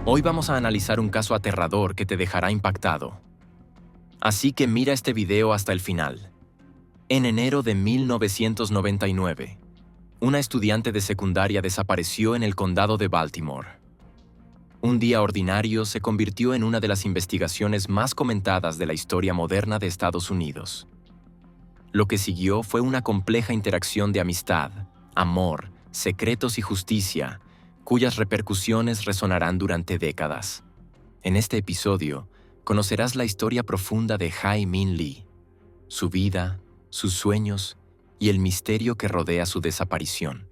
Hoy vamos a analizar un caso aterrador que te dejará impactado. Así que mira este video hasta el final. En enero de 1999, una estudiante de secundaria desapareció en el condado de Baltimore. Un día ordinario se convirtió en una de las investigaciones más comentadas de la historia moderna de Estados Unidos. Lo que siguió fue una compleja interacción de amistad, amor, secretos y justicia, cuyas repercusiones resonarán durante décadas. En este episodio, conocerás la historia profunda de Hae Min Lee, su vida, sus sueños y el misterio que rodea su desaparición.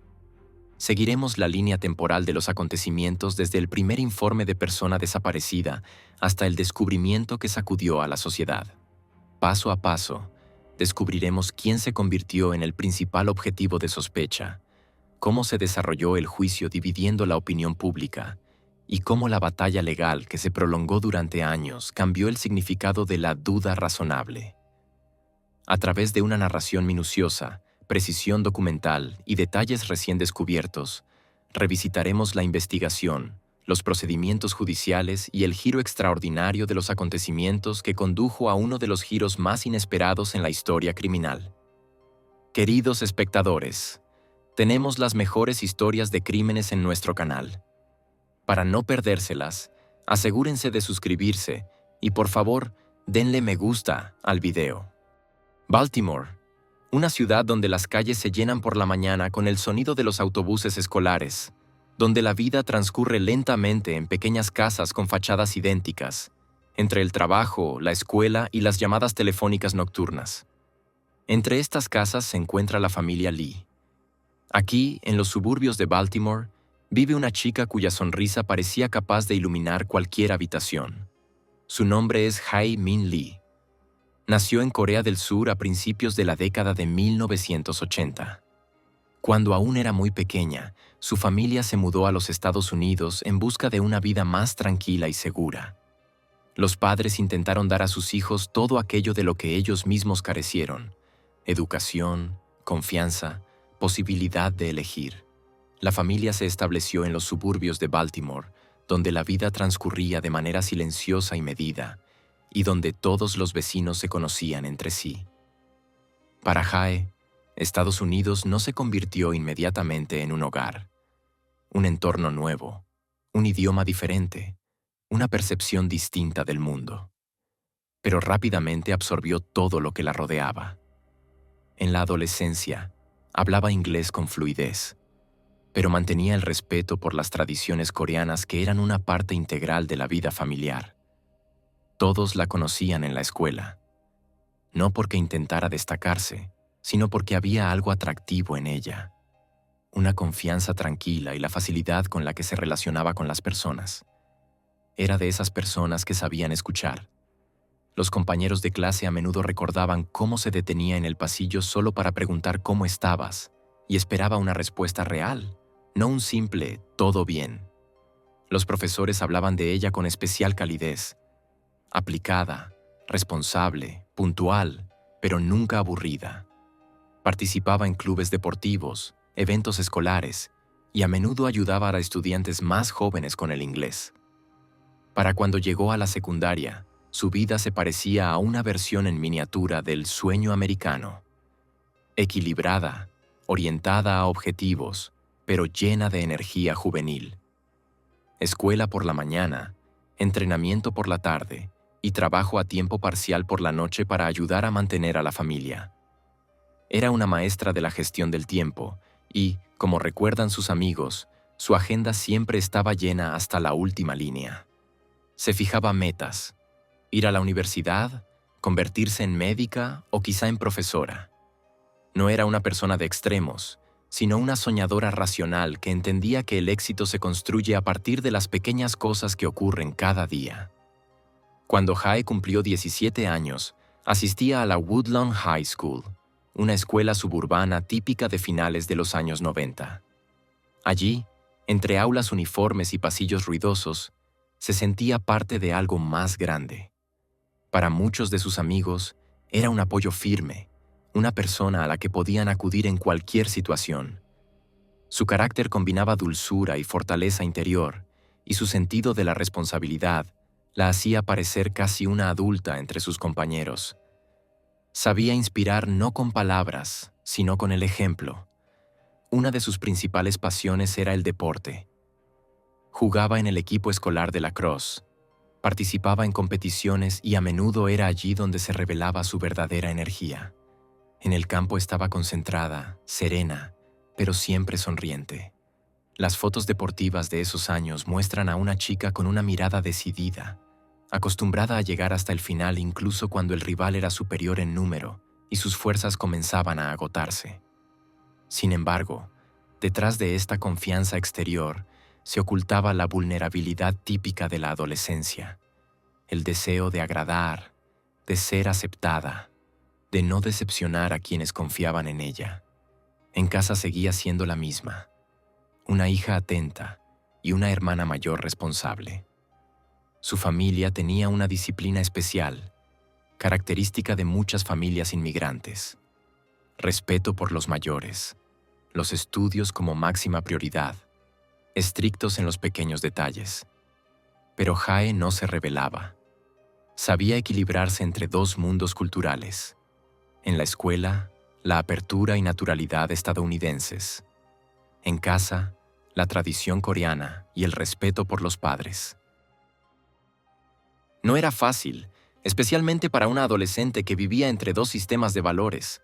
Seguiremos la línea temporal de los acontecimientos desde el primer informe de persona desaparecida hasta el descubrimiento que sacudió a la sociedad. Paso a paso, descubriremos quién se convirtió en el principal objetivo de sospecha, cómo se desarrolló el juicio dividiendo la opinión pública y cómo la batalla legal que se prolongó durante años cambió el significado de la duda razonable. A través de una narración minuciosa, precisión documental y detalles recién descubiertos, revisitaremos la investigación, los procedimientos judiciales y el giro extraordinario de los acontecimientos que condujo a uno de los giros más inesperados en la historia criminal. Queridos espectadores, tenemos las mejores historias de crímenes en nuestro canal. Para no perdérselas, asegúrense de suscribirse y por favor, denle me gusta al video. Baltimore, una ciudad donde las calles se llenan por la mañana con el sonido de los autobuses escolares, donde la vida transcurre lentamente en pequeñas casas con fachadas idénticas, entre el trabajo, la escuela y las llamadas telefónicas nocturnas. Entre estas casas se encuentra la familia Lee. Aquí, en los suburbios de Baltimore, vive una chica cuya sonrisa parecía capaz de iluminar cualquier habitación. Su nombre es Hae Min Lee. Nació en Corea del Sur a principios de la década de 1980. Cuando aún era muy pequeña, su familia se mudó a los Estados Unidos en busca de una vida más tranquila y segura. Los padres intentaron dar a sus hijos todo aquello de lo que ellos mismos carecieron: educación, confianza, posibilidad de elegir. La familia se estableció en los suburbios de Baltimore, donde la vida transcurría de manera silenciosa y medida, y donde todos los vecinos se conocían entre sí. Para Hae, Estados Unidos no se convirtió inmediatamente en un hogar. Un entorno nuevo, un idioma diferente, una percepción distinta del mundo. Pero rápidamente absorbió todo lo que la rodeaba. En la adolescencia, hablaba inglés con fluidez, pero mantenía el respeto por las tradiciones coreanas que eran una parte integral de la vida familiar. Todos la conocían en la escuela, no porque intentara destacarse, sino porque había algo atractivo en ella, una confianza tranquila y la facilidad con la que se relacionaba con las personas. Era de esas personas que sabían escuchar. Los compañeros de clase a menudo recordaban cómo se detenía en el pasillo solo para preguntar cómo estabas y esperaba una respuesta real, no un simple «todo bien». Los profesores hablaban de ella con especial calidez, aplicada, responsable, puntual, pero nunca aburrida. Participaba en clubes deportivos, eventos escolares y a menudo ayudaba a estudiantes más jóvenes con el inglés. Para cuando llegó a la secundaria, su vida se parecía a una versión en miniatura del sueño americano. Equilibrada, orientada a objetivos, pero llena de energía juvenil. Escuela por la mañana, entrenamiento por la tarde y trabajo a tiempo parcial por la noche para ayudar a mantener a la familia. Era una maestra de la gestión del tiempo y, como recuerdan sus amigos, su agenda siempre estaba llena hasta la última línea. Se fijaba metas: ir a la universidad, convertirse en médica o quizá en profesora. No era una persona de extremos, sino una soñadora racional que entendía que el éxito se construye a partir de las pequeñas cosas que ocurren cada día. Cuando Hae cumplió 17 años, asistía a la Woodlawn High School, una escuela suburbana típica de finales de los años 90. Allí, entre aulas uniformes y pasillos ruidosos, se sentía parte de algo más grande. Para muchos de sus amigos, era un apoyo firme, una persona a la que podían acudir en cualquier situación. Su carácter combinaba dulzura y fortaleza interior, y su sentido de la responsabilidad la hacía parecer casi una adulta entre sus compañeros. Sabía inspirar no con palabras, sino con el ejemplo. Una de sus principales pasiones era el deporte. Jugaba en el equipo escolar de lacrosse, participaba en competiciones y a menudo era allí donde se revelaba su verdadera energía. En el campo estaba concentrada, serena, pero siempre sonriente. Las fotos deportivas de esos años muestran a una chica con una mirada decidida, acostumbrada a llegar hasta el final incluso cuando el rival era superior en número y sus fuerzas comenzaban a agotarse. Sin embargo, detrás de esta confianza exterior se ocultaba la vulnerabilidad típica de la adolescencia, el deseo de agradar, de ser aceptada, de no decepcionar a quienes confiaban en ella. En casa seguía siendo la misma, una hija atenta y una hermana mayor responsable. Su familia tenía una disciplina especial, característica de muchas familias inmigrantes. Respeto por los mayores, los estudios como máxima prioridad, estrictos en los pequeños detalles. Pero Jae no se rebelaba. Sabía equilibrarse entre dos mundos culturales. En la escuela, la apertura y naturalidad estadounidenses. En casa, la tradición coreana y el respeto por los padres. No era fácil, especialmente para una adolescente que vivía entre dos sistemas de valores,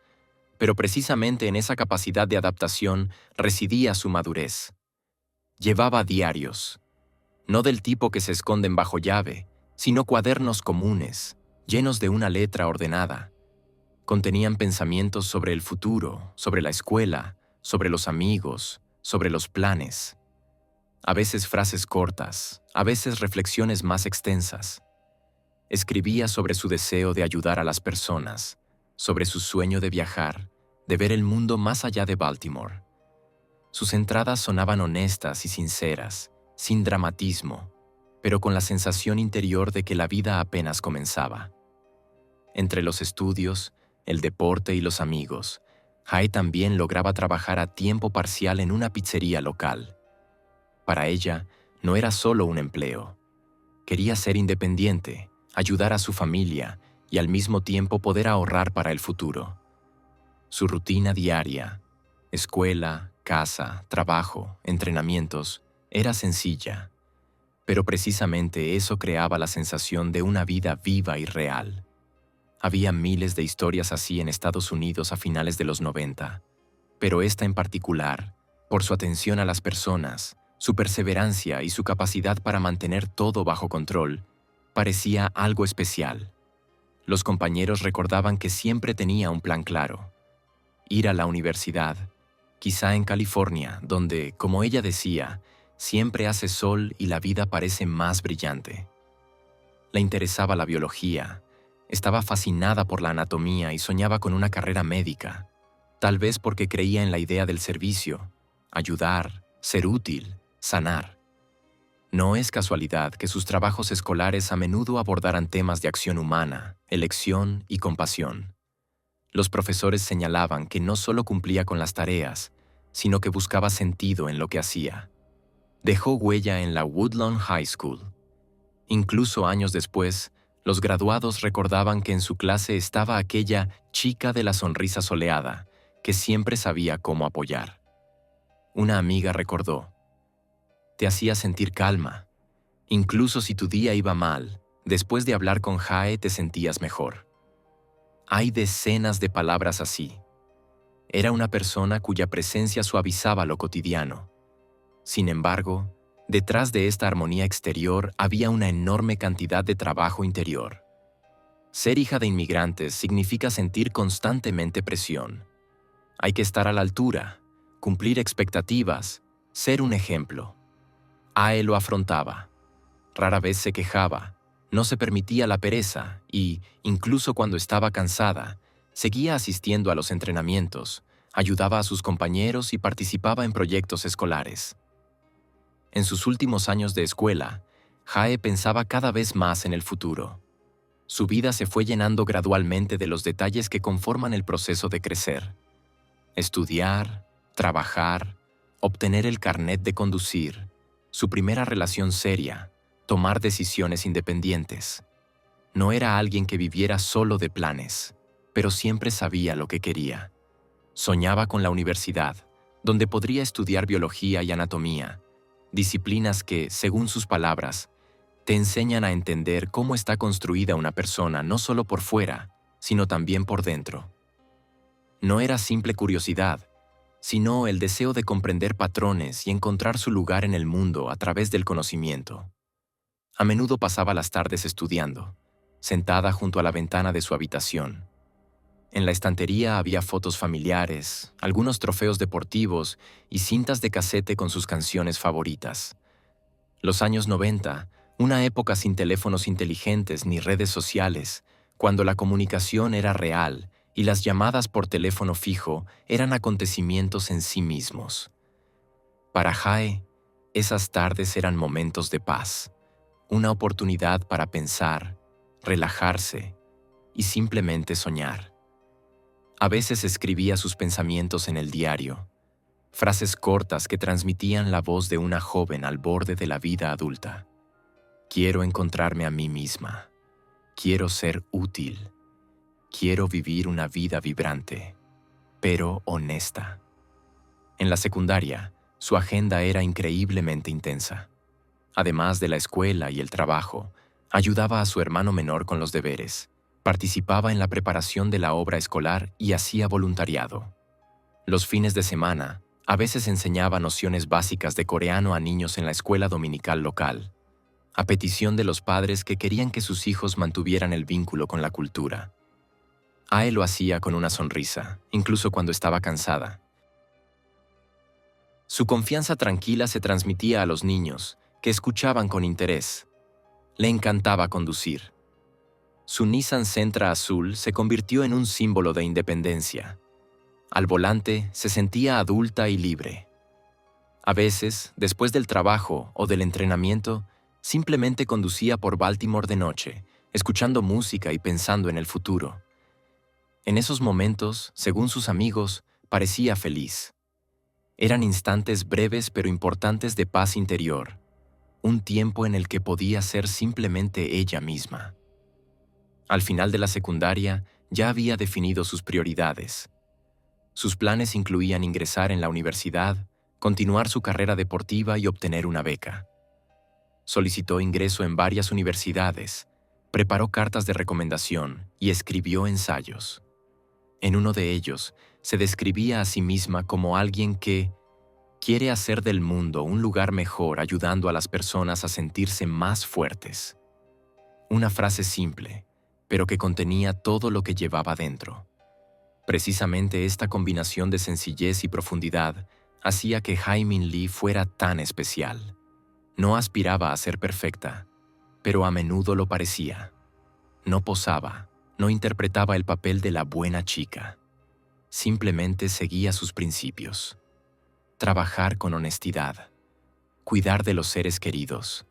pero precisamente en esa capacidad de adaptación residía su madurez. Llevaba diarios, no del tipo que se esconden bajo llave, sino cuadernos comunes, llenos de una letra ordenada. Contenían pensamientos sobre el futuro, sobre la escuela, sobre los amigos, sobre los planes. A veces frases cortas, a veces reflexiones más extensas. Escribía sobre su deseo de ayudar a las personas, sobre su sueño de viajar, de ver el mundo más allá de Baltimore. Sus entradas sonaban honestas y sinceras, sin dramatismo, pero con la sensación interior de que la vida apenas comenzaba. Entre los estudios, el deporte y los amigos, Jae también lograba trabajar a tiempo parcial en una pizzería local. Para ella, no era solo un empleo. Quería ser independiente, ayudar a su familia y al mismo tiempo poder ahorrar para el futuro. Su rutina diaria, escuela, casa, trabajo, entrenamientos, era sencilla, pero precisamente eso creaba la sensación de una vida viva y real. Había miles de historias así en Estados Unidos a finales de los 90, pero esta en particular, por su atención a las personas, su perseverancia y su capacidad para mantener todo bajo control, parecía algo especial. Los compañeros recordaban que siempre tenía un plan claro: ir a la universidad, quizá en California, donde, como ella decía, siempre hace sol y la vida parece más brillante. Le interesaba la biología, estaba fascinada por la anatomía y soñaba con una carrera médica, tal vez porque creía en la idea del servicio, ayudar, ser útil, sanar. No es casualidad que sus trabajos escolares a menudo abordaran temas de acción humana, elección y compasión. Los profesores señalaban que no solo cumplía con las tareas, sino que buscaba sentido en lo que hacía. Dejó huella en la Woodlawn High School. Incluso años después, los graduados recordaban que en su clase estaba aquella chica de la sonrisa soleada, que siempre sabía cómo apoyar. Una amiga recordó: te hacía sentir calma. Incluso si tu día iba mal, después de hablar con Jae te sentías mejor. Hay decenas de palabras así. Era una persona cuya presencia suavizaba lo cotidiano. Sin embargo, detrás de esta armonía exterior había una enorme cantidad de trabajo interior. Ser hija de inmigrantes significa sentir constantemente presión. Hay que estar a la altura, cumplir expectativas, ser un ejemplo. Ae lo afrontaba. Rara vez se quejaba, no se permitía la pereza y, incluso cuando estaba cansada, seguía asistiendo a los entrenamientos, ayudaba a sus compañeros y participaba en proyectos escolares. En sus últimos años de escuela, Jae pensaba cada vez más en el futuro. Su vida se fue llenando gradualmente de los detalles que conforman el proceso de crecer. Estudiar, trabajar, obtener el carnet de conducir, Su primera relación seria, tomar decisiones independientes. No era alguien que viviera solo de planes, pero siempre sabía lo que quería. Soñaba con la universidad, donde podría estudiar biología y anatomía, disciplinas que, según sus palabras, te enseñan a entender cómo está construida una persona no solo por fuera, sino también por dentro. No era simple curiosidad, sino el deseo de comprender patrones y encontrar su lugar en el mundo a través del conocimiento. A menudo pasaba las tardes estudiando, sentada junto a la ventana de su habitación. En la estantería había fotos familiares, algunos trofeos deportivos y cintas de casete con sus canciones favoritas. Los años 90, una época sin teléfonos inteligentes ni redes sociales, cuando la comunicación era real y las llamadas por teléfono fijo eran acontecimientos en sí mismos. Para Jae, esas tardes eran momentos de paz, una oportunidad para pensar, relajarse y simplemente soñar. A veces escribía sus pensamientos en el diario, frases cortas que transmitían la voz de una joven al borde de la vida adulta. Quiero encontrarme a mí misma. Quiero ser útil. Quiero vivir una vida vibrante, pero honesta. En la secundaria, su agenda era increíblemente intensa. Además de la escuela y el trabajo, ayudaba a su hermano menor con los deberes, participaba en la preparación de la obra escolar y hacía voluntariado. Los fines de semana, a veces enseñaba nociones básicas de coreano a niños en la escuela dominical local, a petición de los padres que querían que sus hijos mantuvieran el vínculo con la cultura. Ae lo hacía con una sonrisa, incluso cuando estaba cansada. Su confianza tranquila se transmitía a los niños, que escuchaban con interés. Le encantaba conducir. Su Nissan Sentra azul se convirtió en un símbolo de independencia. Al volante se sentía adulta y libre. A veces, después del trabajo o del entrenamiento, simplemente conducía por Baltimore de noche, escuchando música y pensando en el futuro. En esos momentos, según sus amigos, parecía feliz. Eran instantes breves pero importantes de paz interior, un tiempo en el que podía ser simplemente ella misma. Al final de la secundaria, ya había definido sus prioridades. Sus planes incluían ingresar en la universidad, continuar su carrera deportiva y obtener una beca. Solicitó ingreso en varias universidades, preparó cartas de recomendación y escribió ensayos. En uno de ellos, se describía a sí misma como alguien que quiere hacer del mundo un lugar mejor ayudando a las personas a sentirse más fuertes. Una frase simple, pero que contenía todo lo que llevaba dentro. Precisamente esta combinación de sencillez y profundidad hacía que Jae-min Lee fuera tan especial. No aspiraba a ser perfecta, pero a menudo lo parecía. No posaba, no interpretaba el papel de la buena chica. Simplemente seguía sus principios. Trabajar con honestidad, cuidar de los seres queridos,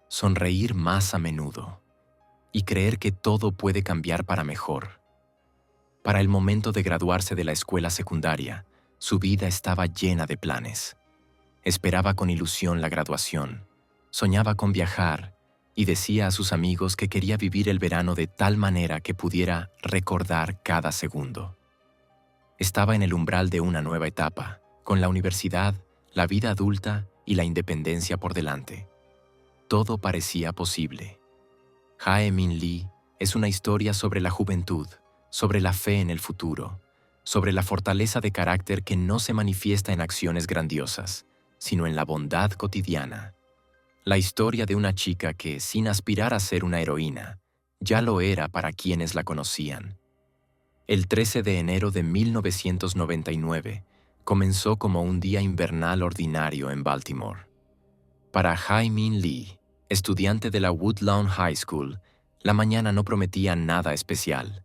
sonreír más a menudo y creer que todo puede cambiar para mejor. Para el momento de graduarse de la escuela secundaria, su vida estaba llena de planes. Esperaba con ilusión la graduación, soñaba con viajar y decía a sus amigos que quería vivir el verano de tal manera que pudiera recordar cada segundo. Estaba en el umbral de una nueva etapa, con la universidad, la vida adulta y la independencia por delante. Todo parecía posible. Jae-min Lee es una historia sobre la juventud, sobre la fe en el futuro, sobre la fortaleza de carácter que no se manifiesta en acciones grandiosas, sino en la bondad cotidiana. La historia de una chica que, sin aspirar a ser una heroína, ya lo era para quienes la conocían. El 13 de enero de 1999 comenzó como un día invernal ordinario en Baltimore. Para Jae-min Lee, estudiante de la Woodlawn High School, la mañana no prometía nada especial.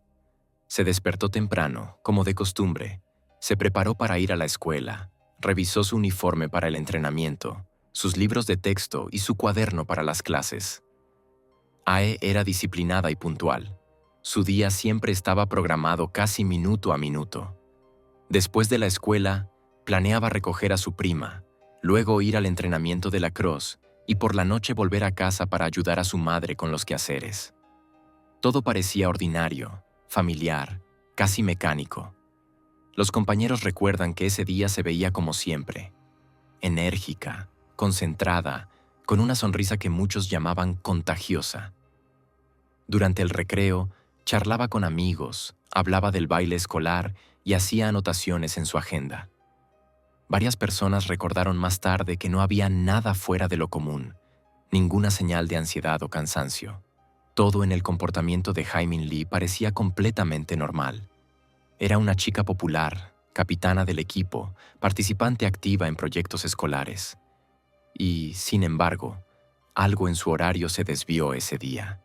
Se despertó temprano, como de costumbre, se preparó para ir a la escuela, revisó su uniforme para el entrenamiento, sus libros de texto y su cuaderno para las clases. Ae era disciplinada y puntual. Su día siempre estaba programado casi minuto a minuto. Después de la escuela, planeaba recoger a su prima, luego ir al entrenamiento de lacrosse y por la noche volver a casa para ayudar a su madre con los quehaceres. Todo parecía ordinario, familiar, casi mecánico. Los compañeros recuerdan que ese día se veía como siempre, enérgica, concentrada, con una sonrisa que muchos llamaban contagiosa. Durante el recreo, charlaba con amigos, hablaba del baile escolar y hacía anotaciones en su agenda. Varias personas recordaron más tarde que no había nada fuera de lo común, ninguna señal de ansiedad o cansancio. Todo en el comportamiento de Jae-min Lee parecía completamente normal. Era una chica popular, capitana del equipo, participante activa en proyectos escolares. Y, sin embargo, algo en su horario se desvió ese día.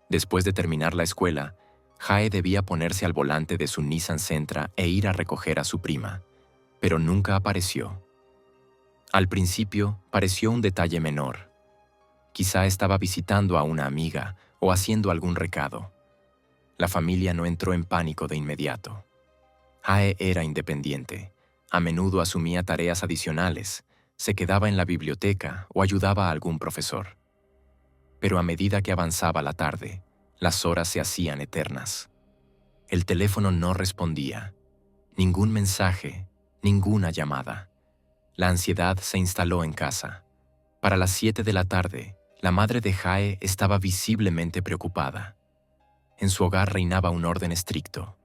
Después de terminar la escuela, Jae debía ponerse al volante de su Nissan Sentra e ir a recoger a su prima, pero nunca apareció. Al principio, pareció un detalle menor. Quizá estaba visitando a una amiga o haciendo algún recado. La familia no entró en pánico de inmediato. Jae era independiente. A menudo asumía tareas adicionales, se quedaba en la biblioteca o ayudaba a algún profesor. Pero a medida que avanzaba la tarde, las horas se hacían eternas. El teléfono no respondía. Ningún mensaje, ninguna llamada. La ansiedad se instaló en casa. Para las 7 de la tarde, la madre de Jae estaba visiblemente preocupada. En su hogar reinaba un orden estricto.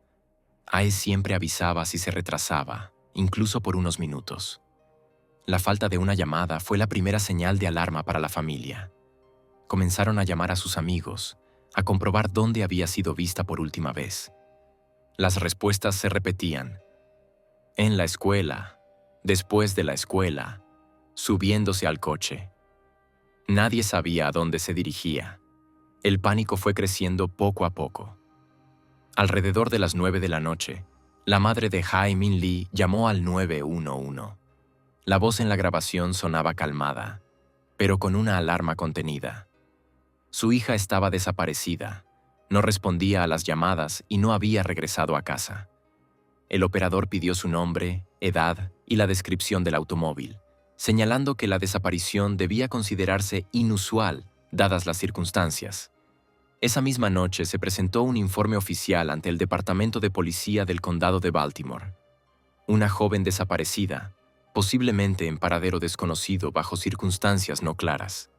Jae siempre avisaba si se retrasaba, incluso por unos minutos. La falta de una llamada fue la primera señal de alarma para la familia. Comenzaron a llamar a sus amigos, a comprobar dónde había sido vista por última vez. Las respuestas se repetían. En la escuela, después de la escuela, subiéndose al coche. Nadie sabía a dónde se dirigía. El pánico fue creciendo poco a poco. Alrededor de las 9 de la noche, la madre de Jae-min Lee llamó al 911. La voz en la grabación sonaba calmada, pero con una alarma contenida. Su hija estaba desaparecida, no respondía a las llamadas y no había regresado a casa. El operador pidió su nombre, edad y la descripción del automóvil, señalando que la desaparición debía considerarse inusual, dadas las circunstancias. Esa misma noche se presentó un informe oficial ante el Departamento de Policía del Condado de Baltimore. Una joven desaparecida, posiblemente en paradero desconocido bajo circunstancias no claras.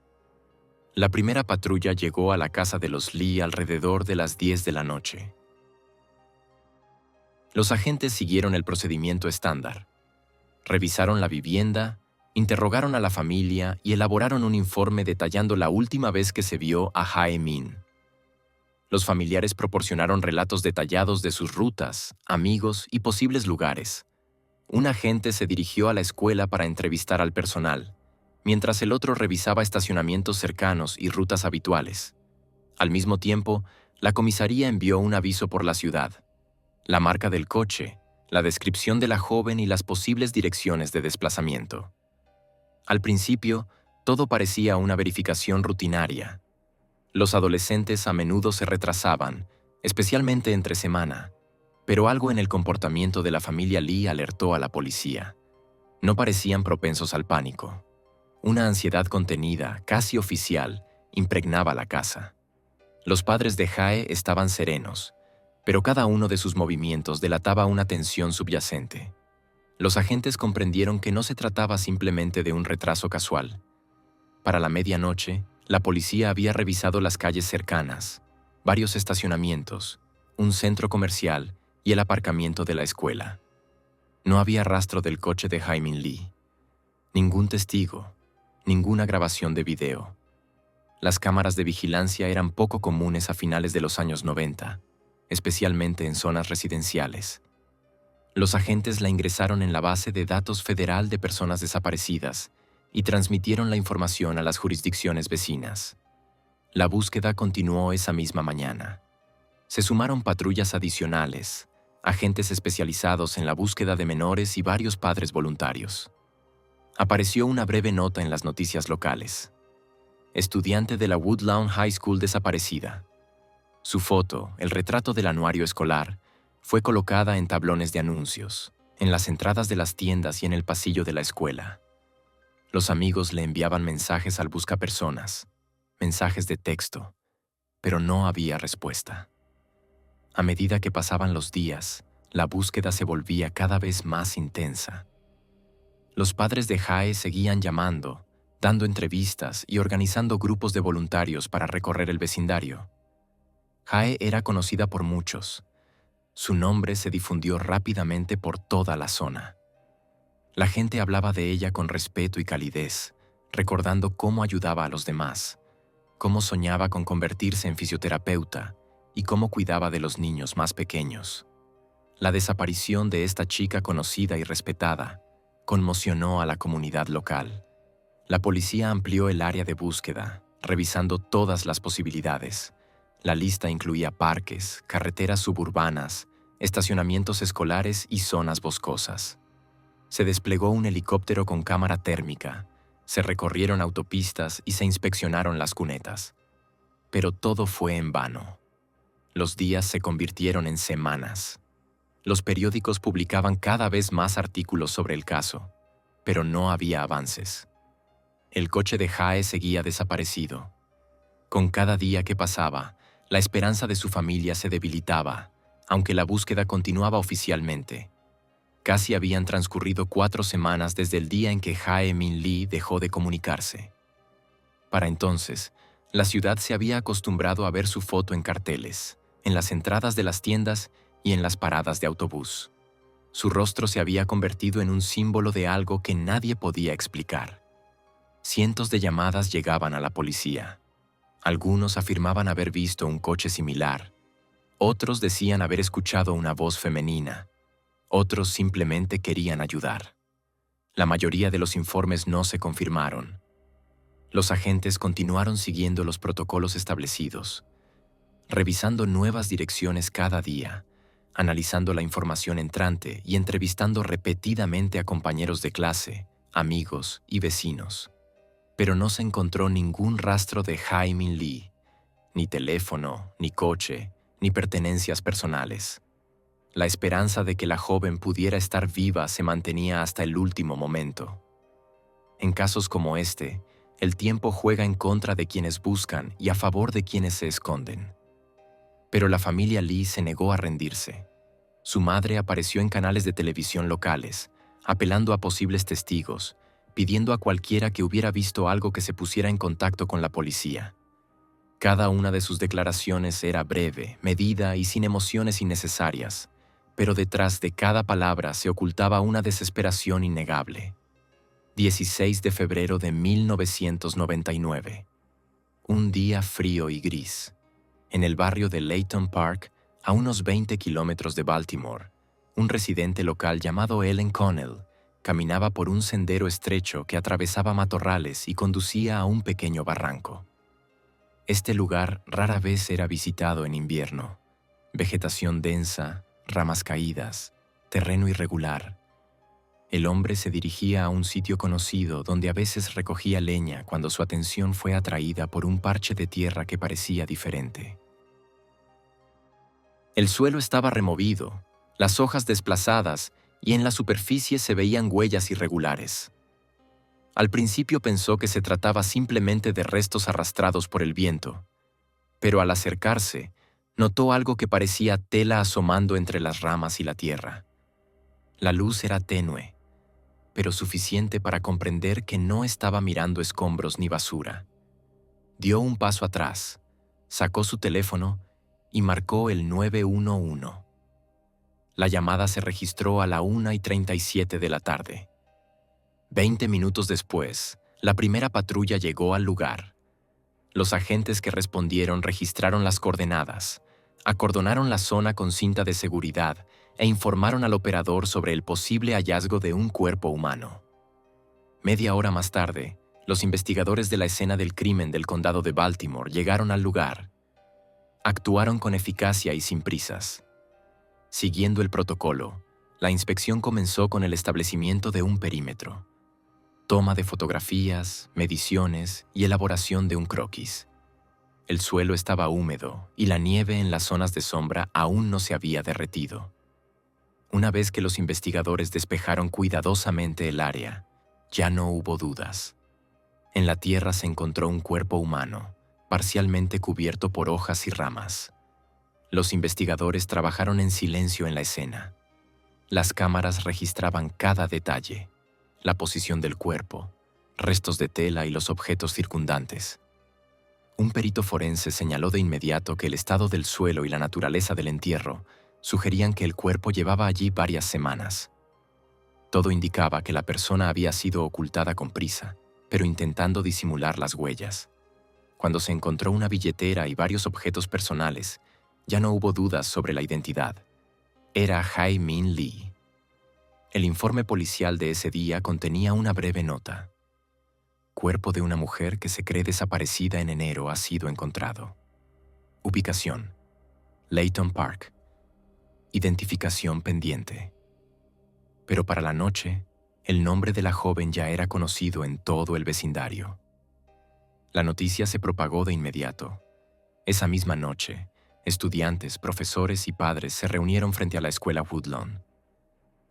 La primera patrulla llegó a la casa de los Lee alrededor de las 10 de la noche. Los agentes siguieron el procedimiento estándar. Revisaron la vivienda, interrogaron a la familia y elaboraron un informe detallando la última vez que se vio a Jae-min. Los familiares proporcionaron relatos detallados de sus rutas, amigos y posibles lugares. Un agente se dirigió a la escuela para entrevistar al personal, mientras el otro revisaba estacionamientos cercanos y rutas habituales. Al mismo tiempo, la comisaría envió un aviso por la ciudad. La marca del coche, la descripción de la joven y las posibles direcciones de desplazamiento. Al principio, todo parecía una verificación rutinaria. Los adolescentes a menudo se retrasaban, especialmente entre semana, pero algo en el comportamiento de la familia Lee alertó a la policía. No parecían propensos al pánico. Una ansiedad contenida, casi oficial, impregnaba la casa. Los padres de Jae estaban serenos, pero cada uno de sus movimientos delataba una tensión subyacente. Los agentes comprendieron que no se trataba simplemente de un retraso casual. Para la medianoche, la policía había revisado las calles cercanas, varios estacionamientos, un centro comercial y el aparcamiento de la escuela. No había rastro del coche de Jae-min Lee. Ningún testigo, ninguna grabación de video. Las cámaras de vigilancia eran poco comunes a finales de los años 90, especialmente en zonas residenciales. Los agentes la ingresaron en la base de datos federal de personas desaparecidas y transmitieron la información a las jurisdicciones vecinas. La búsqueda continuó esa misma mañana. Se sumaron patrullas adicionales, agentes especializados en la búsqueda de menores y varios padres voluntarios. Apareció una breve nota en las noticias locales. Estudiante de la Woodlawn High School desaparecida. Su foto, el retrato del anuario escolar, fue colocada en tablones de anuncios, en las entradas de las tiendas y en el pasillo de la escuela. Los amigos le enviaban mensajes al buscapersonas, mensajes de texto, pero no había respuesta. A medida que pasaban los días, la búsqueda se volvía cada vez más intensa. Los padres de Jae seguían llamando, dando entrevistas y organizando grupos de voluntarios para recorrer el vecindario. Jae era conocida por muchos. Su nombre se difundió rápidamente por toda la zona. La gente hablaba de ella con respeto y calidez, recordando cómo ayudaba a los demás, cómo soñaba con convertirse en fisioterapeuta y cómo cuidaba de los niños más pequeños. La desaparición de esta chica conocida y respetada conmocionó a la comunidad local. La policía amplió el área de búsqueda, revisando todas las posibilidades. La lista incluía parques, carreteras suburbanas, estacionamientos escolares y zonas boscosas. Se desplegó un helicóptero con cámara térmica, se recorrieron autopistas y se inspeccionaron las cunetas. Pero todo fue en vano. Los días se convirtieron en semanas. Los periódicos publicaban cada vez más artículos sobre el caso, pero no había avances. El coche de Jae seguía desaparecido. Con cada día que pasaba, la esperanza de su familia se debilitaba, aunque la búsqueda continuaba oficialmente. Casi habían transcurrido 4 semanas desde el día en que Jae Min Lee dejó de comunicarse. Para entonces, la ciudad se había acostumbrado a ver su foto en carteles, en las entradas de las tiendas y en las paradas de autobús. Su rostro se había convertido en un símbolo de algo que nadie podía explicar. Cientos de llamadas llegaban a la policía. Algunos afirmaban haber visto un coche similar. Otros decían haber escuchado una voz femenina. Otros simplemente querían ayudar. La mayoría de los informes no se confirmaron. Los agentes continuaron siguiendo los protocolos establecidos, revisando nuevas direcciones cada día, analizando la información entrante y entrevistando repetidamente a compañeros de clase, amigos y vecinos. Pero no se encontró ningún rastro de Jae Min Lee, ni teléfono, ni coche, ni pertenencias personales. La esperanza de que la joven pudiera estar viva se mantenía hasta el último momento. En casos como este, el tiempo juega en contra de quienes buscan y a favor de quienes se esconden. Pero la familia Lee se negó a rendirse. Su madre apareció en canales de televisión locales, apelando a posibles testigos, pidiendo a cualquiera que hubiera visto algo que se pusiera en contacto con la policía. Cada una de sus declaraciones era breve, medida y sin emociones innecesarias, pero detrás de cada palabra se ocultaba una desesperación innegable. 16 de febrero de 1999. Un día frío y gris. En el barrio de Layton Park, a unos 20 kilómetros de Baltimore, un residente local llamado Ellen Connell caminaba por un sendero estrecho que atravesaba matorrales y conducía a un pequeño barranco. Este lugar rara vez era visitado en invierno. Vegetación densa, ramas caídas, terreno irregular. El hombre se dirigía a un sitio conocido donde a veces recogía leña cuando su atención fue atraída por un parche de tierra que parecía diferente. El suelo estaba removido, las hojas desplazadas y en la superficie se veían huellas irregulares. Al principio pensó que se trataba simplemente de restos arrastrados por el viento, pero al acercarse, notó algo que parecía tela asomando entre las ramas y la tierra. La luz era tenue, pero suficiente para comprender que no estaba mirando escombros ni basura. Dio un paso atrás, sacó su teléfono y marcó el 911. La llamada se registró a la 1:37 de la tarde. 20 minutos después, la primera patrulla llegó al lugar. Los agentes que respondieron registraron las coordenadas, acordonaron la zona con cinta de seguridad e informaron al operador sobre el posible hallazgo de un cuerpo humano. Media hora más tarde, los investigadores de la escena del crimen del condado de Baltimore llegaron al lugar. Actuaron con eficacia y sin prisas. Siguiendo el protocolo, la inspección comenzó con el establecimiento de un perímetro, toma de fotografías, mediciones y elaboración de un croquis. El suelo estaba húmedo y la nieve en las zonas de sombra aún no se había derretido. Una vez que los investigadores despejaron cuidadosamente el área, ya no hubo dudas. En la tierra se encontró un cuerpo humano, parcialmente cubierto por hojas y ramas. Los investigadores trabajaron en silencio en la escena. Las cámaras registraban cada detalle: la posición del cuerpo, restos de tela y los objetos circundantes. Un perito forense señaló de inmediato que el estado del suelo y la naturaleza del entierro sugerían que el cuerpo llevaba allí varias semanas. Todo indicaba que la persona había sido ocultada con prisa, pero intentando disimular las huellas. Cuando se encontró una billetera y varios objetos personales, ya no hubo dudas sobre la identidad. Era Hae-Min Lee. El informe policial de ese día contenía una breve nota: cuerpo de una mujer que se cree desaparecida en enero ha sido encontrado. Ubicación: Layton Park. Identificación pendiente. Pero para la noche, el nombre de la joven ya era conocido en todo el vecindario. La noticia se propagó de inmediato. Esa misma noche, estudiantes, profesores y padres se reunieron frente a la escuela Woodlawn.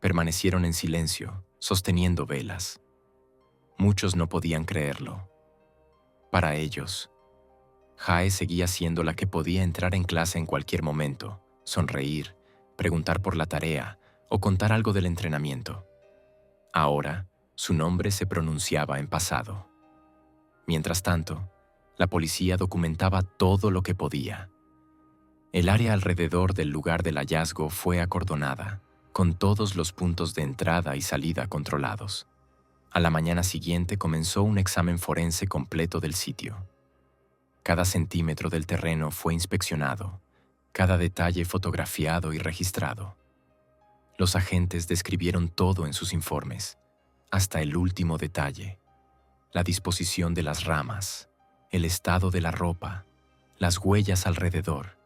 Permanecieron en silencio, sosteniendo velas. Muchos no podían creerlo. Para ellos, Hae seguía siendo la que podía entrar en clase en cualquier momento, sonreír, preguntar por la tarea o contar algo del entrenamiento. Ahora, su nombre se pronunciaba en pasado. Mientras tanto, la policía documentaba todo lo que podía. El área alrededor del lugar del hallazgo fue acordonada, con todos los puntos de entrada y salida controlados. A la mañana siguiente comenzó un examen forense completo del sitio. Cada centímetro del terreno fue inspeccionado, cada detalle fotografiado y registrado. Los agentes describieron todo en sus informes, hasta el último detalle: la disposición de las ramas, el estado de la ropa, las huellas alrededor.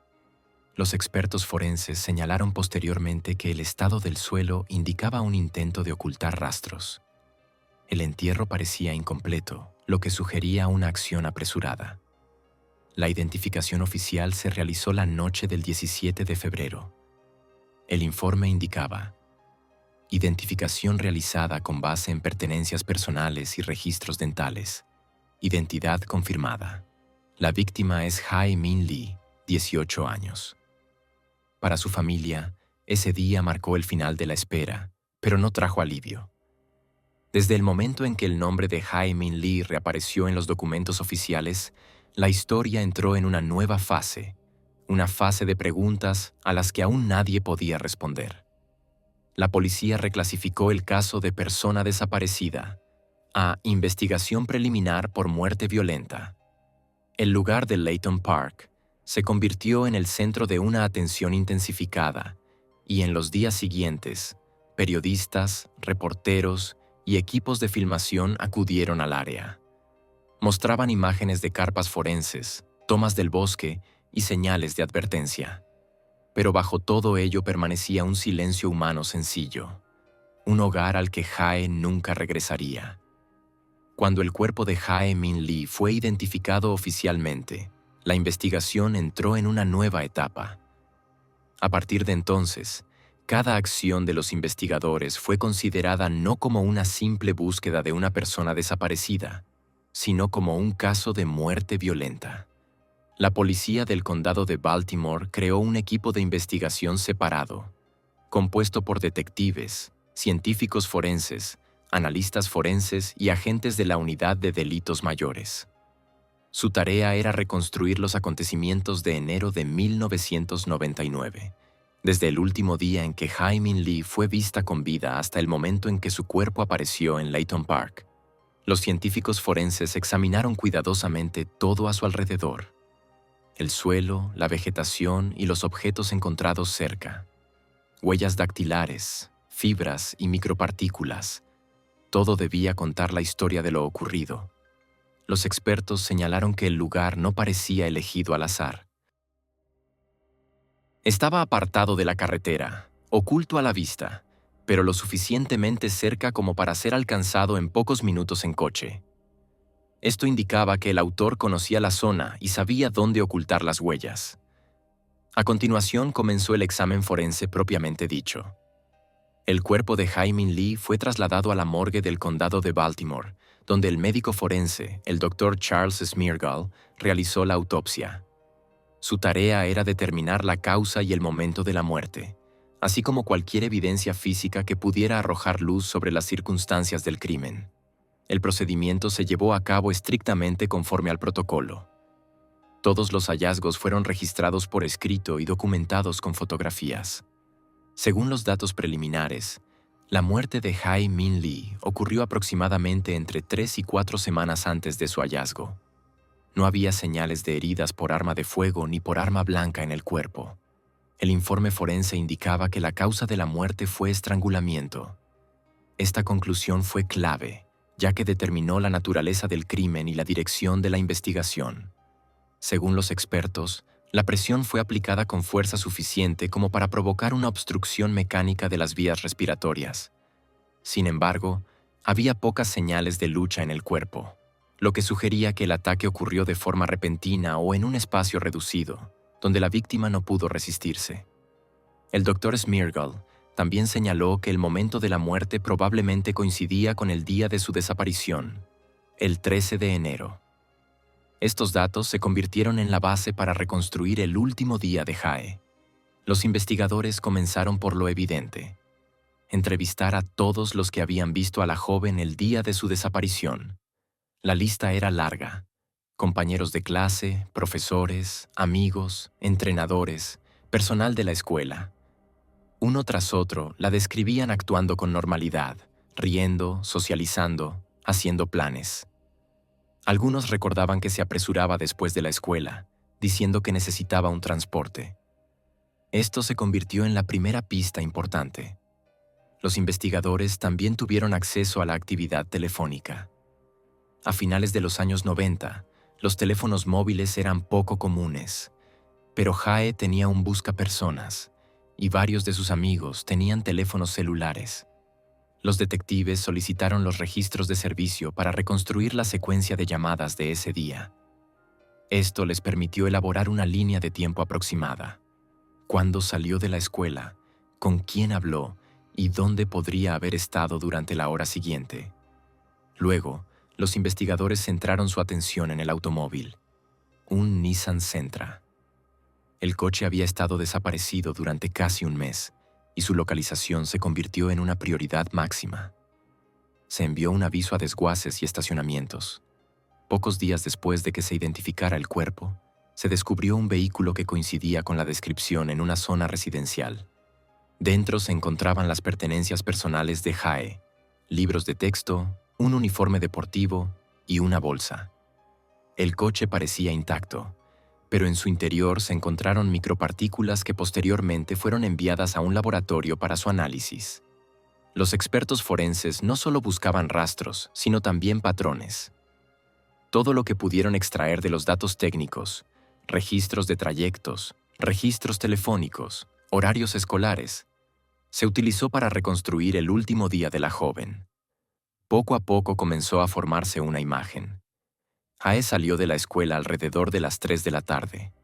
Los expertos forenses señalaron posteriormente que el estado del suelo indicaba un intento de ocultar rastros. El entierro parecía incompleto, lo que sugería una acción apresurada. La identificación oficial se realizó la noche del 17 de febrero. El informe indicaba: identificación realizada con base en pertenencias personales y registros dentales. Identidad confirmada. La víctima es Hae-Min Lee, 18 años. Para su familia, ese día marcó el final de la espera, pero no trajo alivio. Desde el momento en que el nombre de Hae-Min Lee reapareció en los documentos oficiales, la historia entró en una nueva fase, una fase de preguntas a las que aún nadie podía responder. La policía reclasificó el caso de persona desaparecida a investigación preliminar por muerte violenta. El lugar de Layton Park se convirtió en el centro de una atención intensificada, y en los días siguientes, periodistas, reporteros y equipos de filmación acudieron al área. Mostraban imágenes de carpas forenses, tomas del bosque y señales de advertencia. Pero bajo todo ello permanecía un silencio humano sencillo, un hogar al que Hae nunca regresaría. Cuando el cuerpo de Hae-Min Lee fue identificado oficialmente, la investigación entró en una nueva etapa. A partir de entonces, cada acción de los investigadores fue considerada no como una simple búsqueda de una persona desaparecida, sino como un caso de muerte violenta. La policía del condado de Baltimore creó un equipo de investigación separado, compuesto por detectives, científicos forenses, analistas forenses y agentes de la Unidad de Delitos Mayores. Su tarea era reconstruir los acontecimientos de enero de 1999, desde el último día en que Hae-Min Lee fue vista con vida hasta el momento en que su cuerpo apareció en Layton Park. Los científicos forenses examinaron cuidadosamente todo a su alrededor: el suelo, la vegetación y los objetos encontrados cerca. Huellas dactilares, fibras y micropartículas. Todo debía contar la historia de lo ocurrido. Los expertos señalaron que el lugar no parecía elegido al azar. Estaba apartado de la carretera, oculto a la vista, pero lo suficientemente cerca como para ser alcanzado en pocos minutos en coche. Esto indicaba que el autor conocía la zona y sabía dónde ocultar las huellas. A continuación comenzó el examen forense propiamente dicho. El cuerpo de Jae-Min Lee fue trasladado a la morgue del condado de Baltimore, donde el médico forense, el Dr. Charles Smeargall, realizó la autopsia. Su tarea era determinar la causa y el momento de la muerte, así como cualquier evidencia física que pudiera arrojar luz sobre las circunstancias del crimen. El procedimiento se llevó a cabo estrictamente conforme al protocolo. Todos los hallazgos fueron registrados por escrito y documentados con fotografías. Según los datos preliminares, la muerte de Jae-Min Lee ocurrió aproximadamente entre 3 y 4 semanas antes de su hallazgo. No había señales de heridas por arma de fuego ni por arma blanca en el cuerpo. El informe forense indicaba que la causa de la muerte fue estrangulamiento. Esta conclusión fue clave, ya que determinó la naturaleza del crimen y la dirección de la investigación. Según los expertos, la presión fue aplicada con fuerza suficiente como para provocar una obstrucción mecánica de las vías respiratorias. Sin embargo, había pocas señales de lucha en el cuerpo, lo que sugería que el ataque ocurrió de forma repentina o en un espacio reducido, donde la víctima no pudo resistirse. El Dr. Smeargall también señaló que el momento de la muerte probablemente coincidía con el día de su desaparición, el 13 de enero. Estos datos se convirtieron en la base para reconstruir el último día de Jae. Los investigadores comenzaron por lo evidente: entrevistar a todos los que habían visto a la joven el día de su desaparición. La lista era larga: compañeros de clase, profesores, amigos, entrenadores, personal de la escuela. Uno tras otro la describían actuando con normalidad, riendo, socializando, haciendo planes. Algunos recordaban que se apresuraba después de la escuela, diciendo que necesitaba un transporte. Esto se convirtió en la primera pista importante. Los investigadores también tuvieron acceso a la actividad telefónica. A finales de los años 90, los teléfonos móviles eran poco comunes, pero Jae tenía un buscapersonas y varios de sus amigos tenían teléfonos celulares. Los detectives solicitaron los registros de servicio para reconstruir la secuencia de llamadas de ese día. Esto les permitió elaborar una línea de tiempo aproximada: cuándo salió de la escuela, con quién habló y dónde podría haber estado durante la hora siguiente. Luego, los investigadores centraron su atención en el automóvil, un Nissan Sentra. El coche había estado desaparecido durante casi un mes, y su localización se convirtió en una prioridad máxima. Se envió un aviso a desguaces y estacionamientos. Pocos días después de que se identificara el cuerpo, se descubrió un vehículo que coincidía con la descripción en una zona residencial. Dentro se encontraban las pertenencias personales de Jae, libros de texto, un uniforme deportivo y una bolsa. El coche parecía intacto, pero en su interior se encontraron micropartículas que posteriormente fueron enviadas a un laboratorio para su análisis. Los expertos forenses no solo buscaban rastros, sino también patrones. Todo lo que pudieron extraer de los datos técnicos, registros de trayectos, registros telefónicos, horarios escolares, se utilizó para reconstruir el último día de la joven. Poco a poco comenzó a formarse una imagen. Jae salió de la escuela alrededor de las 3 de la tarde.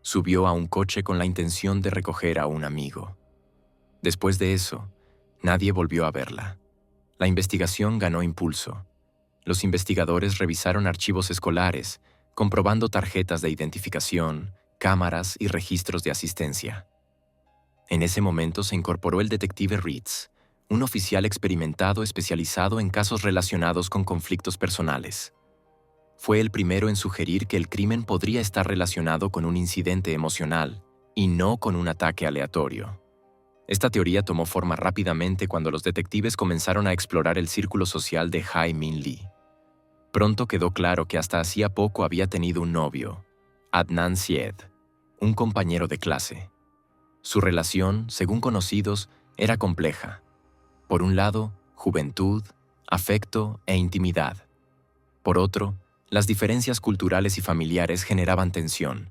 Subió a un coche con la intención de recoger a un amigo. Después de eso, nadie volvió a verla. La investigación ganó impulso. Los investigadores revisaron archivos escolares, comprobando tarjetas de identificación, cámaras y registros de asistencia. En ese momento se incorporó el detective Reeds, un oficial experimentado especializado en casos relacionados con conflictos personales. Fue el primero en sugerir que el crimen podría estar relacionado con un incidente emocional y no con un ataque aleatorio. Esta teoría tomó forma rápidamente cuando los detectives comenzaron a explorar el círculo social de Jae-Min Lee. Pronto quedó claro que hasta hacía poco había tenido un novio, Adnan Syed, un compañero de clase. Su relación, según conocidos, era compleja. Por un lado, juventud, afecto e intimidad. Por otro, las diferencias culturales y familiares generaban tensión.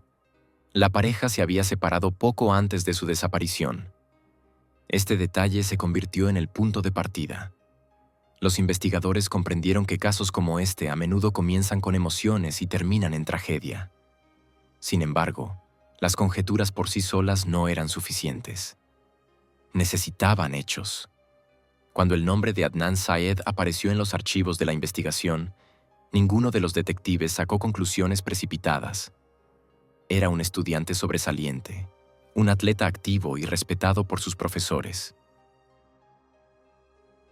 La pareja se había separado poco antes de su desaparición. Este detalle se convirtió en el punto de partida. Los investigadores comprendieron que casos como este a menudo comienzan con emociones y terminan en tragedia. Sin embargo, las conjeturas por sí solas no eran suficientes. Necesitaban hechos. Cuando el nombre de Adnan Syed apareció en los archivos de la investigación, ninguno de los detectives sacó conclusiones precipitadas. Era un estudiante sobresaliente, un atleta activo y respetado por sus profesores.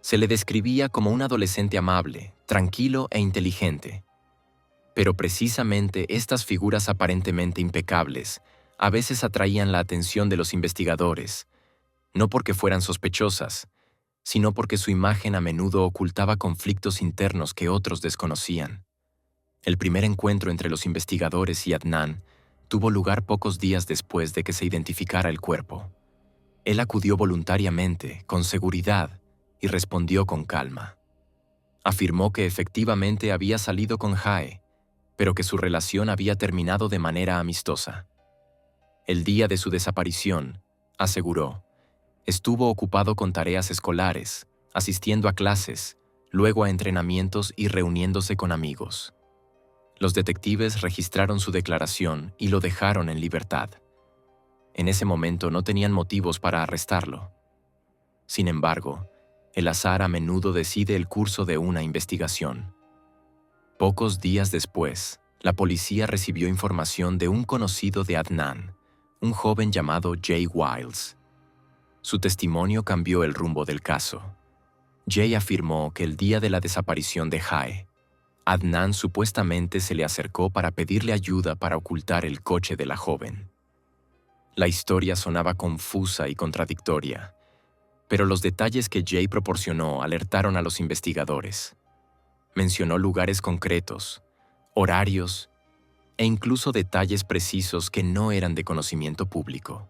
Se le describía como un adolescente amable, tranquilo e inteligente. Pero precisamente estas figuras aparentemente impecables a veces atraían la atención de los investigadores, no porque fueran sospechosas, sino porque su imagen a menudo ocultaba conflictos internos que otros desconocían. El primer encuentro entre los investigadores y Adnan tuvo lugar pocos días después de que se identificara el cuerpo. Él acudió voluntariamente, con seguridad, y respondió con calma. Afirmó que efectivamente había salido con Jae, pero que su relación había terminado de manera amistosa. El día de su desaparición, aseguró, estuvo ocupado con tareas escolares, asistiendo a clases, luego a entrenamientos y reuniéndose con amigos. Los detectives registraron su declaración y lo dejaron en libertad. En ese momento no tenían motivos para arrestarlo. Sin embargo, el azar a menudo decide el curso de una investigación. Pocos días después, la policía recibió información de un conocido de Adnan, un joven llamado Jay Wiles. Su testimonio cambió el rumbo del caso. Jay afirmó que el día de la desaparición de Jae, Adnan supuestamente se le acercó para pedirle ayuda para ocultar el coche de la joven. La historia sonaba confusa y contradictoria, pero los detalles que Jay proporcionó alertaron a los investigadores. Mencionó lugares concretos, horarios e incluso detalles precisos que no eran de conocimiento público.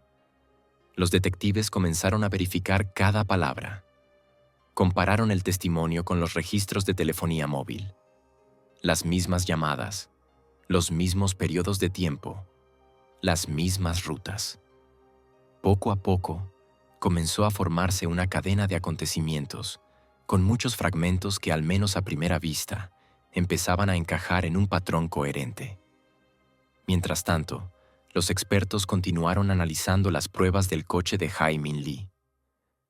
Los detectives comenzaron a verificar cada palabra. Compararon el testimonio con los registros de telefonía móvil. Las mismas llamadas, los mismos periodos de tiempo, las mismas rutas. Poco a poco, comenzó a formarse una cadena de acontecimientos, con muchos fragmentos que al menos a primera vista empezaban a encajar en un patrón coherente. Mientras tanto, los expertos continuaron analizando las pruebas del coche de Jae Min Lee.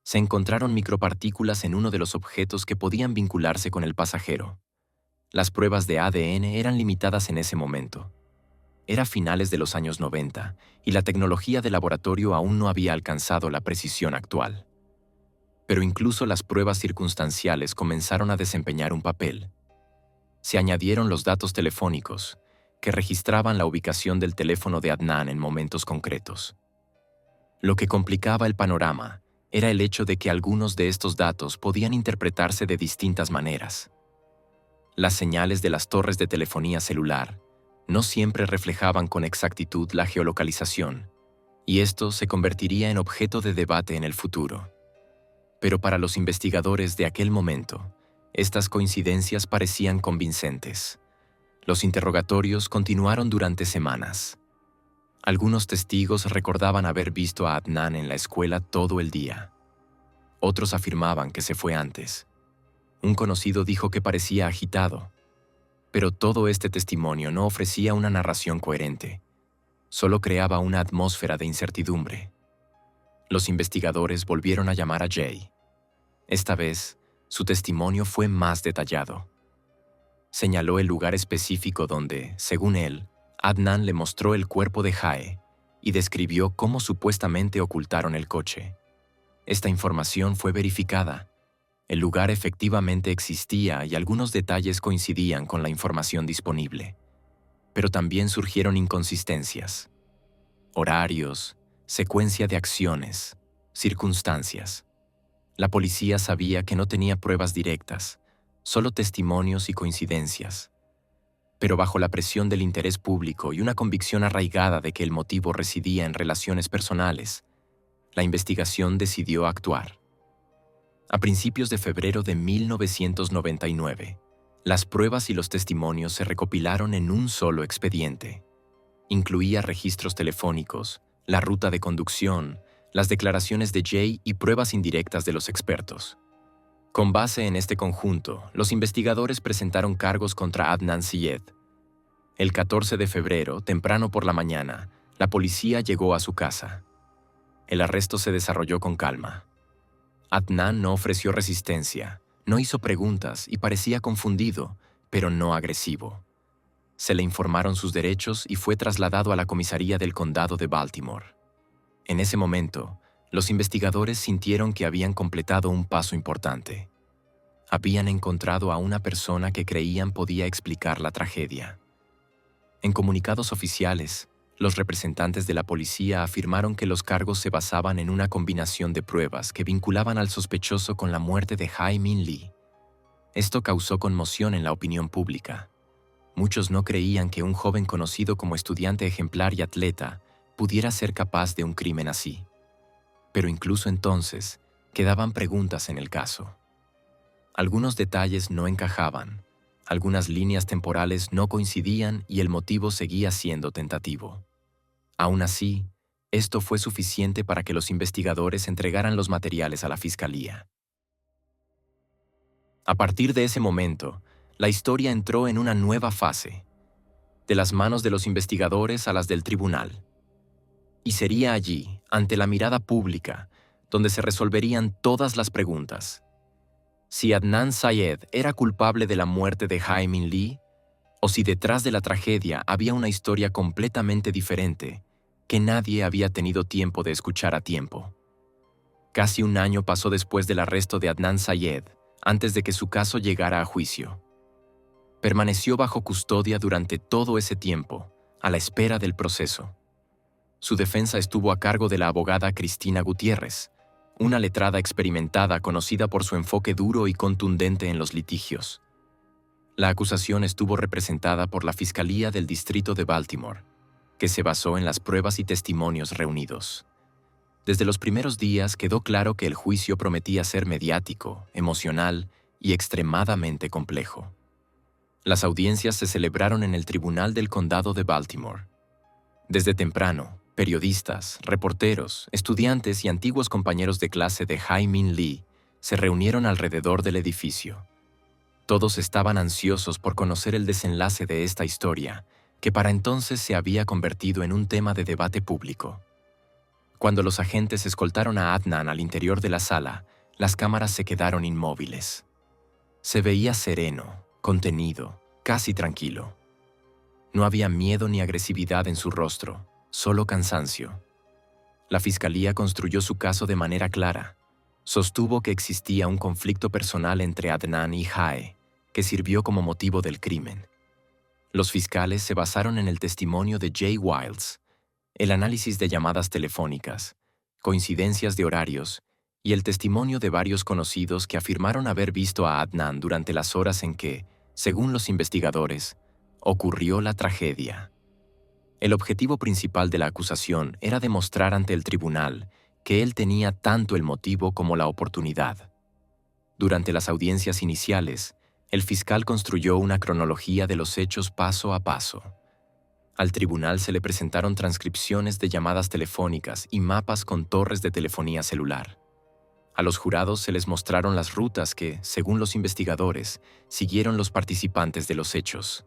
Se encontraron micropartículas en uno de los objetos que podían vincularse con el pasajero. Las pruebas de ADN eran limitadas en ese momento. Era finales de los años 90 y la tecnología de laboratorio aún no había alcanzado la precisión actual. Pero incluso las pruebas circunstanciales comenzaron a desempeñar un papel. Se añadieron los datos telefónicos, que registraban la ubicación del teléfono de Adnan en momentos concretos. Lo que complicaba el panorama era el hecho de que algunos de estos datos podían interpretarse de distintas maneras. Las señales de las torres de telefonía celular no siempre reflejaban con exactitud la geolocalización, y esto se convertiría en objeto de debate en el futuro. Pero para los investigadores de aquel momento, estas coincidencias parecían convincentes. Los interrogatorios continuaron durante semanas. Algunos testigos recordaban haber visto a Adnan en la escuela todo el día. Otros afirmaban que se fue antes. Un conocido dijo que parecía agitado. Pero todo este testimonio no ofrecía una narración coherente. Solo creaba una atmósfera de incertidumbre. Los investigadores volvieron a llamar a Jay. Esta vez, su testimonio fue más detallado. Señaló el lugar específico donde, según él, Adnan le mostró el cuerpo de Jae y describió cómo supuestamente ocultaron el coche. Esta información fue verificada. El lugar efectivamente existía y algunos detalles coincidían con la información disponible. Pero también surgieron inconsistencias. Horarios, secuencia de acciones, circunstancias. La policía sabía que no tenía pruebas directas, solo testimonios y coincidencias. Pero bajo la presión del interés público y una convicción arraigada de que el motivo residía en relaciones personales, la investigación decidió actuar. A principios de febrero de 1999, las pruebas y los testimonios se recopilaron en un solo expediente. Incluía registros telefónicos, la ruta de conducción, las declaraciones de Jay y pruebas indirectas de los expertos. Con base en este conjunto, los investigadores presentaron cargos contra Adnan Syed. El 14 de febrero, temprano por la mañana, la policía llegó a su casa. El arresto se desarrolló con calma. Adnan no ofreció resistencia, no hizo preguntas y parecía confundido, pero no agresivo. Se le informaron sus derechos y fue trasladado a la comisaría del condado de Baltimore. En ese momento, los investigadores sintieron que habían completado un paso importante. Habían encontrado a una persona que creían podía explicar la tragedia. En comunicados oficiales, los representantes de la policía afirmaron que los cargos se basaban en una combinación de pruebas que vinculaban al sospechoso con la muerte de Hae-Min Lee. Esto causó conmoción en la opinión pública. Muchos no creían que un joven conocido como estudiante ejemplar y atleta pudiera ser capaz de un crimen así. Pero incluso entonces, quedaban preguntas en el caso. Algunos detalles no encajaban, algunas líneas temporales no coincidían y el motivo seguía siendo tentativo. Aún así, esto fue suficiente para que los investigadores entregaran los materiales a la fiscalía. A partir de ese momento, la historia entró en una nueva fase, de las manos de los investigadores a las del tribunal. Y sería allí, ante la mirada pública, donde se resolverían todas las preguntas. Si Adnan Syed era culpable de la muerte de Hae-Min Lee, o si detrás de la tragedia había una historia completamente diferente que nadie había tenido tiempo de escuchar a tiempo. Casi un año pasó después del arresto de Adnan Syed, antes de que su caso llegara a juicio. Permaneció bajo custodia durante todo ese tiempo, a la espera del proceso. Su defensa estuvo a cargo de la abogada Cristina Gutiérrez, una letrada experimentada conocida por su enfoque duro y contundente en los litigios. La acusación estuvo representada por la Fiscalía del Distrito de Baltimore, que se basó en las pruebas y testimonios reunidos. Desde los primeros días quedó claro que el juicio prometía ser mediático, emocional y extremadamente complejo. Las audiencias se celebraron en el Tribunal del Condado de Baltimore. Desde temprano, periodistas, reporteros, estudiantes y antiguos compañeros de clase de Hae-Min Lee se reunieron alrededor del edificio. Todos estaban ansiosos por conocer el desenlace de esta historia, que para entonces se había convertido en un tema de debate público. Cuando los agentes escoltaron a Adnan al interior de la sala, las cámaras se quedaron inmóviles. Se veía sereno, contenido, casi tranquilo. No había miedo ni agresividad en su rostro, solo cansancio. La fiscalía construyó su caso de manera clara. Sostuvo que existía un conflicto personal entre Adnan y Hae, que sirvió como motivo del crimen. Los fiscales se basaron en el testimonio de Jay Wiles, el análisis de llamadas telefónicas, coincidencias de horarios y el testimonio de varios conocidos que afirmaron haber visto a Adnan durante las horas en que, según los investigadores, ocurrió la tragedia. El objetivo principal de la acusación era demostrar ante el tribunal que él tenía tanto el motivo como la oportunidad. Durante las audiencias iniciales, el fiscal construyó una cronología de los hechos paso a paso. Al tribunal se le presentaron transcripciones de llamadas telefónicas y mapas con torres de telefonía celular. A los jurados se les mostraron las rutas que, según los investigadores, siguieron los participantes de los hechos.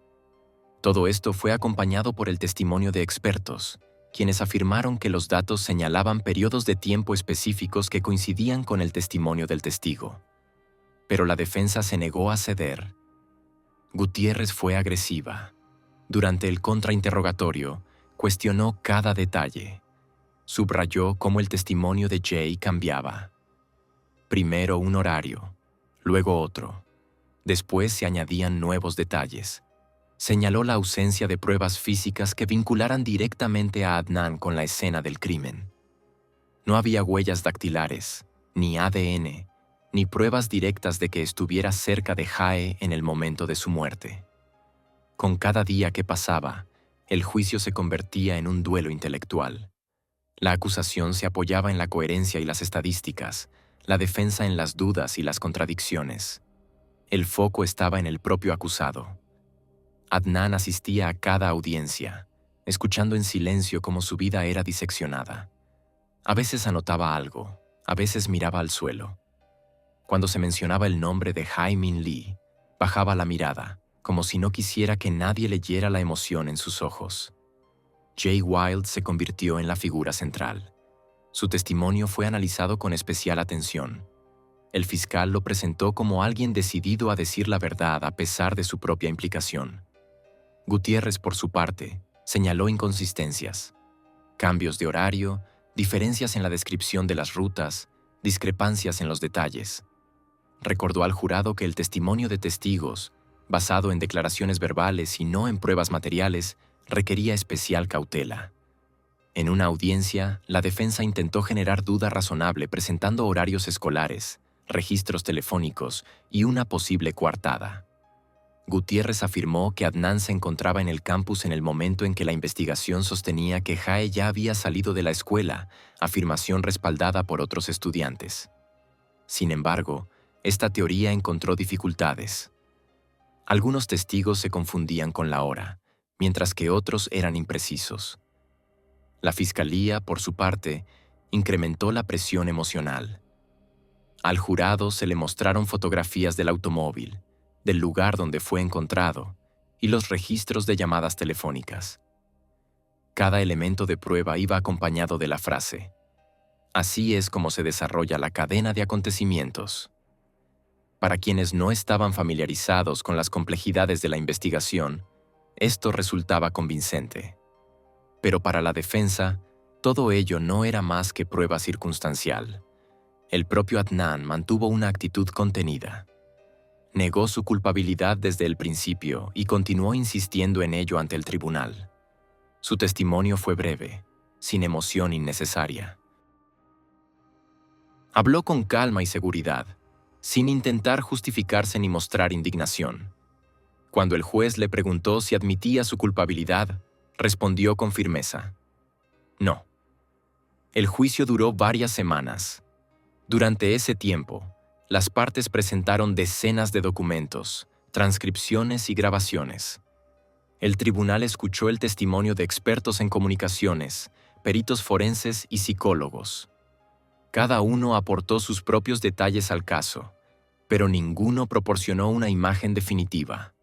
Todo esto fue acompañado por el testimonio de expertos, quienes afirmaron que los datos señalaban periodos de tiempo específicos que coincidían con el testimonio del testigo. Pero la defensa se negó a ceder. Gutiérrez fue agresiva. Durante el contrainterrogatorio, cuestionó cada detalle. Subrayó cómo el testimonio de Jay cambiaba. Primero un horario, luego otro. Después se añadían nuevos detalles. Señaló la ausencia de pruebas físicas que vincularan directamente a Adnan con la escena del crimen. No había huellas dactilares, ni ADN, ni pruebas directas de que estuviera cerca de Hae en el momento de su muerte. Con cada día que pasaba, el juicio se convertía en un duelo intelectual. La acusación se apoyaba en la coherencia y las estadísticas, la defensa en las dudas y las contradicciones. El foco estaba en el propio acusado. Adnan asistía a cada audiencia, escuchando en silencio cómo su vida era diseccionada. A veces anotaba algo, a veces miraba al suelo. Cuando se mencionaba el nombre de Hae-Min Lee, bajaba la mirada, como si no quisiera que nadie leyera la emoción en sus ojos. Jay Wiles se convirtió en la figura central. Su testimonio fue analizado con especial atención. El fiscal lo presentó como alguien decidido a decir la verdad a pesar de su propia implicación. Gutiérrez, por su parte, señaló inconsistencias, cambios de horario, diferencias en la descripción de las rutas, discrepancias en los detalles. Recordó al jurado que el testimonio de testigos, basado en declaraciones verbales y no en pruebas materiales, requería especial cautela. En una audiencia, la defensa intentó generar duda razonable presentando horarios escolares, registros telefónicos y una posible coartada. Gutiérrez afirmó que Adnan se encontraba en el campus en el momento en que la investigación sostenía que Jae ya había salido de la escuela, afirmación respaldada por otros estudiantes. Sin embargo, esta teoría encontró dificultades. Algunos testigos se confundían con la hora, mientras que otros eran imprecisos. La fiscalía, por su parte, incrementó la presión emocional. Al jurado se le mostraron fotografías del automóvil, del lugar donde fue encontrado y los registros de llamadas telefónicas. Cada elemento de prueba iba acompañado de la frase: "Así es como se desarrolla la cadena de acontecimientos". Para quienes no estaban familiarizados con las complejidades de la investigación, esto resultaba convincente. Pero para la defensa, todo ello no era más que prueba circunstancial. El propio Adnan mantuvo una actitud contenida. Negó su culpabilidad desde el principio y continuó insistiendo en ello ante el tribunal. Su testimonio fue breve, sin emoción innecesaria. Habló con calma y seguridad, sin intentar justificarse ni mostrar indignación. Cuando el juez le preguntó si admitía su culpabilidad, respondió con firmeza: "No". El juicio duró varias semanas. Durante ese tiempo, las partes presentaron decenas de documentos, transcripciones y grabaciones. El tribunal escuchó el testimonio de expertos en comunicaciones, peritos forenses y psicólogos. Cada uno aportó sus propios detalles al caso, pero ninguno proporcionó una imagen definitiva.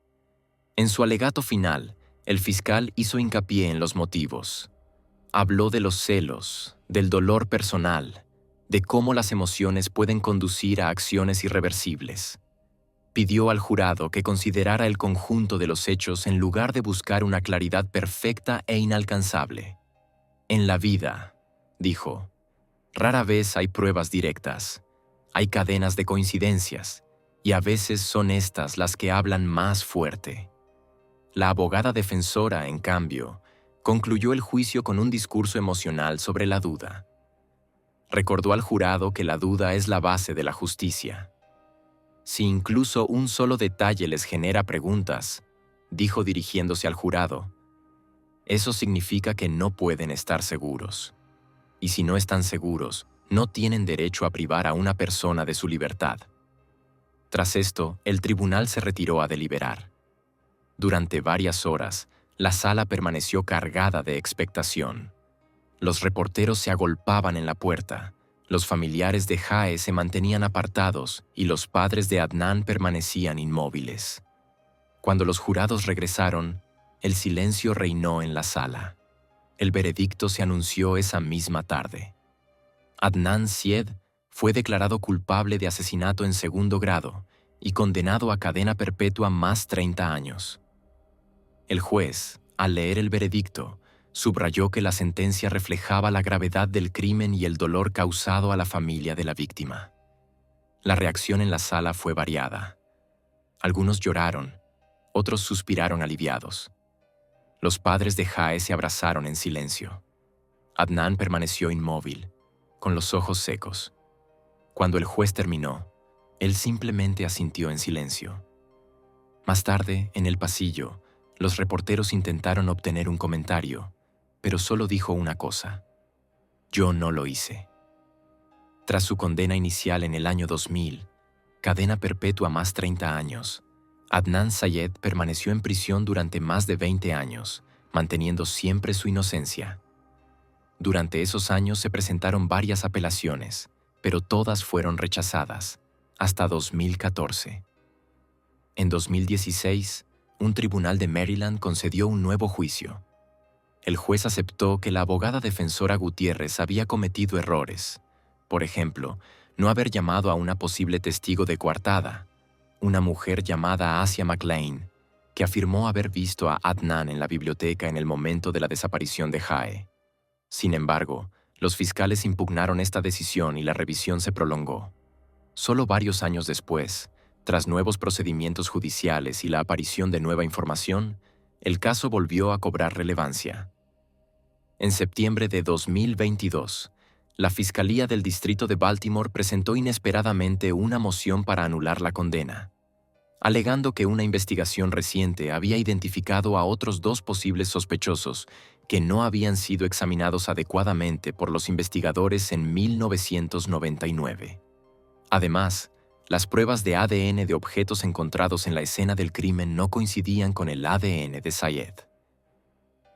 En su alegato final, el fiscal hizo hincapié en los motivos. Habló de los celos, del dolor personal, de cómo las emociones pueden conducir a acciones irreversibles. Pidió al jurado que considerara el conjunto de los hechos en lugar de buscar una claridad perfecta e inalcanzable. En la vida, dijo, rara vez hay pruebas directas. Hay cadenas de coincidencias, y a veces son estas las que hablan más fuerte. La abogada defensora, en cambio, concluyó el juicio con un discurso emocional sobre la duda. Recordó al jurado que la duda es la base de la justicia. Si incluso un solo detalle les genera preguntas, dijo dirigiéndose al jurado, eso significa que no pueden estar seguros. Y si no están seguros, no tienen derecho a privar a una persona de su libertad. Tras esto, el tribunal se retiró a deliberar. Durante varias horas, la sala permaneció cargada de expectación. Los reporteros se agolpaban en la puerta, los familiares de Jae se mantenían apartados y los padres de Adnan permanecían inmóviles. Cuando los jurados regresaron, el silencio reinó en la sala. El veredicto se anunció esa misma tarde. Adnan Syed fue declarado culpable de asesinato en segundo grado y condenado a cadena perpetua más 30 años. El juez, al leer el veredicto, subrayó que la sentencia reflejaba la gravedad del crimen y el dolor causado a la familia de la víctima. La reacción en la sala fue variada. Algunos lloraron, otros suspiraron aliviados. Los padres de Jae se abrazaron en silencio. Adnan permaneció inmóvil, con los ojos secos. Cuando el juez terminó, él simplemente asintió en silencio. Más tarde, en el pasillo, los reporteros intentaron obtener un comentario, pero solo dijo una cosa: yo no lo hice. Tras su condena inicial en el año 2000, cadena perpetua más 30 años, Adnan Syed permaneció en prisión durante más de 20 años, manteniendo siempre su inocencia. Durante esos años se presentaron varias apelaciones, pero todas fueron rechazadas, hasta 2014. En 2016, un tribunal de Maryland concedió un nuevo juicio. El juez aceptó que la abogada defensora Gutiérrez había cometido errores. Por ejemplo, no haber llamado a una posible testigo de coartada, una mujer llamada Asia McLean, que afirmó haber visto a Adnan en la biblioteca en el momento de la desaparición de Jae. Sin embargo, los fiscales impugnaron esta decisión y la revisión se prolongó. Solo varios años después, tras nuevos procedimientos judiciales y la aparición de nueva información, el caso volvió a cobrar relevancia. En septiembre de 2022, la Fiscalía del Distrito de Baltimore presentó inesperadamente una moción para anular la condena, alegando que una investigación reciente había identificado a otros 2 posibles sospechosos que no habían sido examinados adecuadamente por los investigadores en 1999. Además, las pruebas de ADN de objetos encontrados en la escena del crimen no coincidían con el ADN de Sayed.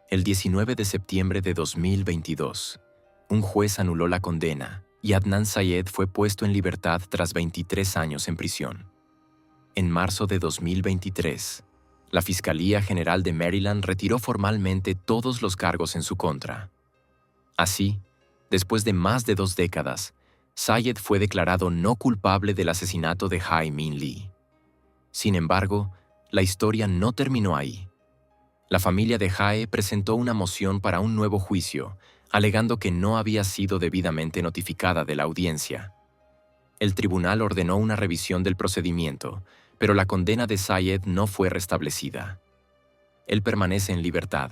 El 19 de septiembre de 2022, un juez anuló la condena y Adnan Sayed fue puesto en libertad tras 23 años en prisión. En marzo de 2023, la Fiscalía General de Maryland retiró formalmente todos los cargos en su contra. Así, después de más de 2 décadas, Sayed fue declarado no culpable del asesinato de Hae Min Lee. Sin embargo, la historia no terminó ahí. La familia de Hae presentó una moción para un nuevo juicio, alegando que no había sido debidamente notificada de la audiencia. El tribunal ordenó una revisión del procedimiento, pero la condena de Sayed no fue restablecida. Él permanece en libertad,